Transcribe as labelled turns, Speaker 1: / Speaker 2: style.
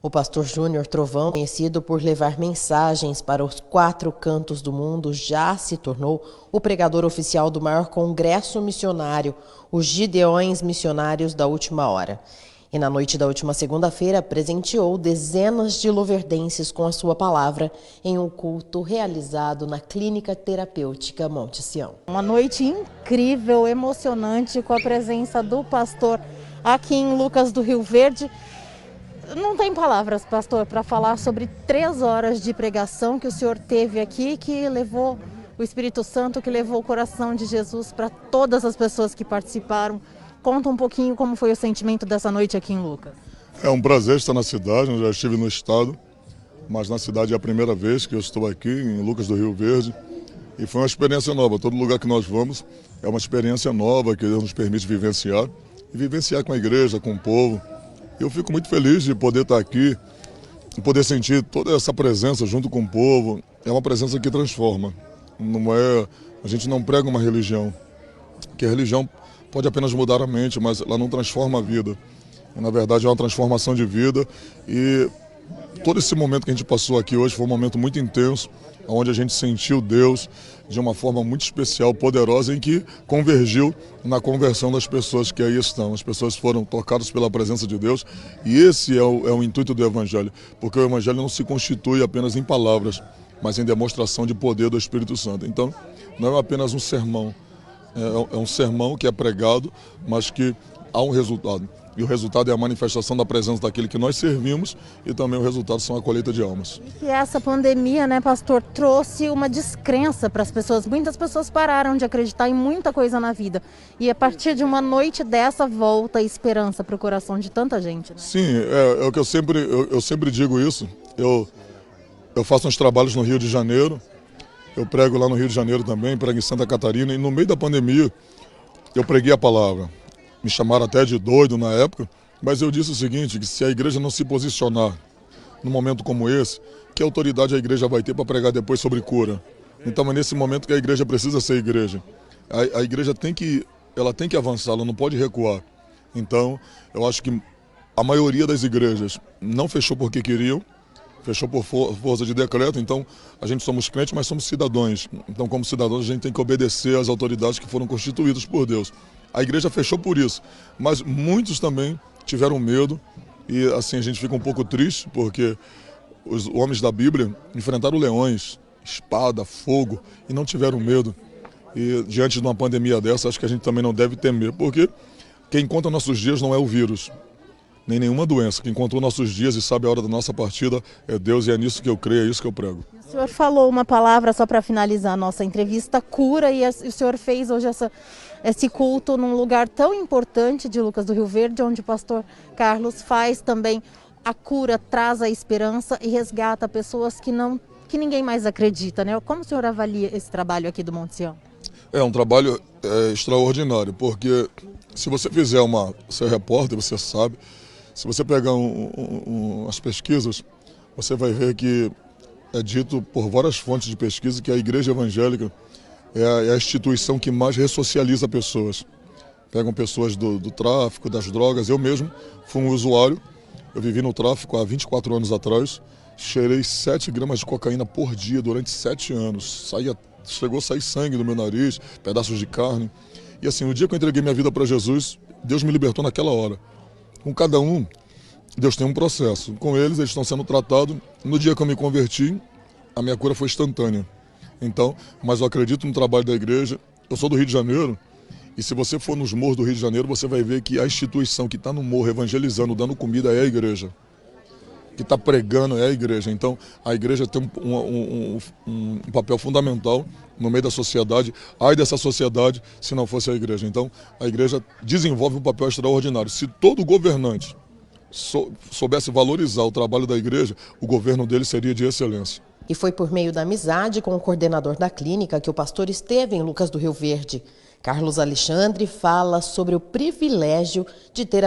Speaker 1: O pastor Júnior Trovão, conhecido por levar mensagens para os 4 cantos do mundo, já se tornou o pregador oficial do maior congresso missionário, os Gideões Missionários da Última Hora. E na noite da última segunda-feira, presenteou dezenas de luverdenses com a sua palavra em um culto realizado na Clínica Terapêutica Monte Sião.
Speaker 2: Uma noite incrível, emocionante, com a presença do pastor aqui em Lucas do Rio Verde. Não tem palavras, pastor, para falar sobre 3 horas de pregação que o senhor teve aqui, que levou o Espírito Santo, que levou o coração de Jesus para todas as pessoas que participaram. Conta um pouquinho como foi o sentimento dessa noite aqui em Lucas.
Speaker 3: É um prazer estar na cidade, eu já estive no estado, mas na cidade é a primeira vez que eu estou aqui, em Lucas do Rio Verde. E foi uma experiência nova, todo lugar que nós vamos é uma experiência nova que Deus nos permite vivenciar. E vivenciar com a igreja, com o povo. Eu fico muito feliz de poder estar aqui, de poder sentir toda essa presença junto com o povo. É uma presença que transforma. A gente não prega uma religião, que a religião pode apenas mudar a mente, mas ela não transforma a vida. E, na verdade, é uma transformação de vida. E todo esse momento que a gente passou aqui hoje foi um momento muito intenso, onde a gente sentiu Deus de uma forma muito especial, poderosa, em que convergiu na conversão das pessoas que aí estão. As pessoas foram tocadas pela presença de Deus e esse é o intuito do Evangelho, porque o Evangelho não se constitui apenas em palavras, mas em demonstração de poder do Espírito Santo. Então, não é apenas um sermão, é um sermão que é pregado, mas que há um resultado. E o resultado é a manifestação da presença daquele que nós servimos e também o resultado são a colheita de almas.
Speaker 2: E essa pandemia, né, pastor, trouxe uma descrença para as pessoas. Muitas pessoas pararam de acreditar em muita coisa na vida. E a partir de uma noite dessa, volta a esperança para o coração de tanta gente. Né?
Speaker 3: Sim, é o que eu sempre digo isso. Eu faço uns trabalhos no Rio de Janeiro, eu prego lá no Rio de Janeiro também, prego em Santa Catarina, e no meio da pandemia eu preguei a palavra. Me chamaram até de doido na época, mas eu disse o seguinte, que se a igreja não se posicionar num momento como esse, que autoridade a igreja vai ter para pregar depois sobre cura? Então é nesse momento que a igreja precisa ser igreja. A igreja tem que avançar, ela não pode recuar. Então eu acho que a maioria das igrejas não fechou porque queriam, fechou por força de decreto. Então a gente somos crentes, mas somos cidadãos. Então como cidadãos a gente tem que obedecer às autoridades que foram constituídas por Deus. A igreja fechou por isso, mas muitos também tiveram medo e assim a gente fica um pouco triste porque os homens da Bíblia enfrentaram leões, espada, fogo e não tiveram medo. E diante de uma pandemia dessa, acho que a gente também não deve temer, porque quem conta nossos dias não é o vírus, nem nenhuma doença. Quem contou nossos dias e sabe a hora da nossa partida é Deus e é nisso que eu creio, é isso que eu prego.
Speaker 2: O senhor falou uma palavra só para finalizar a nossa entrevista, cura, e o senhor fez hoje esse culto num lugar tão importante de Lucas do Rio Verde, onde o pastor Carlos faz também a cura, traz a esperança e resgata pessoas que ninguém mais acredita, né? Como o senhor avalia esse trabalho aqui do Monte Sião?
Speaker 3: É um trabalho extraordinário, porque se você fizer você é repórter, você sabe, se você pegar as pesquisas, você vai ver que é dito por várias fontes de pesquisa que a igreja evangélica é a instituição que mais ressocializa pessoas. Pegam pessoas do tráfico, das drogas. Eu mesmo fui um usuário, eu vivi no tráfico há 24 anos atrás, cheirei 7 gramas de cocaína por dia durante 7 anos. Chegou a sair sangue do meu nariz, pedaços de carne. E assim, o dia que eu entreguei minha vida para Jesus, Deus me libertou naquela hora. Com cada um, Deus tem um processo. Com eles estão sendo tratados. No dia que eu me converti, a minha cura foi instantânea. Então, mas eu acredito no trabalho da igreja. Eu sou do Rio de Janeiro, e se você for nos morros do Rio de Janeiro, você vai ver que a instituição que está no morro evangelizando, dando comida é a igreja. Que está pregando é a igreja. Então, a igreja tem um papel fundamental no meio da sociedade. Ai dessa sociedade se não fosse a igreja. Então, a igreja desenvolve um papel extraordinário. Se todo governante soubesse valorizar o trabalho da igreja, o governo dele seria de excelência.
Speaker 1: E foi por meio da amizade com o coordenador da clínica que o pastor esteve em Lucas do Rio Verde. Carlos Alexandre fala sobre o privilégio de ter